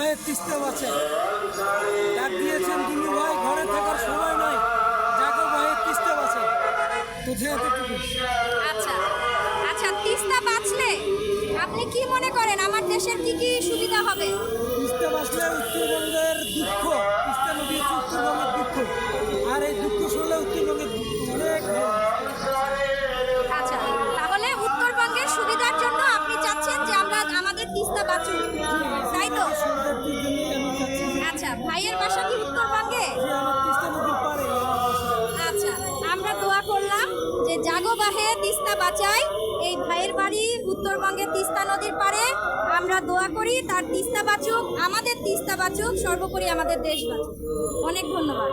ভাইয়ের তিস্তা বাঁচে ডাক দিয়েছেন দুলু ভাই, ঘরে থাকার সময় নয়, জাগো ভাইয়ের তিস্তা বাঁচে। তো এতটুকু। আচ্ছা আচ্ছা, তিস্তা বাঁচলে আপনি কি মনে করেন আমার দেশের কি কি সুবিধা হবে? তিস্তা বাঁচলে উত্তরবঙ্গের দুঃখ, তিস্তা নদী হচ্ছে উত্তরবঙ্গের দুঃখ, আর এই দুঃখ শুনলে উত্তরবঙ্গের অনেক আচ্ছা, তাহলে উত্তরবঙ্গের সুবিধার জন্য আপনি চাচ্ছেন যে আমরা আমাদের তিস্তা বাঁচুক, তাই তো? সুবিধার্থীর জন্যই আমি চাচ্ছি যে আচ্ছা, ভাইয়ের বাসা কি উত্তরবঙ্গে? আমার তিস্তা নদীর পাড়ে। আচ্ছা, আমরা দোয়া করলাম যে জাগো বাহে তিস্তা বাঁচাই। এই ভাইয়ের বাড়ি উত্তরবঙ্গের তিস্তা নদীর পাড়ে। আমরা দোয়া করি তার তিস্তা বাঁচুক, আমাদের তিস্তা বাঁচুক, সর্বোপরি আমাদের দেশ বাঁচুক। অনেক ধন্যবাদ।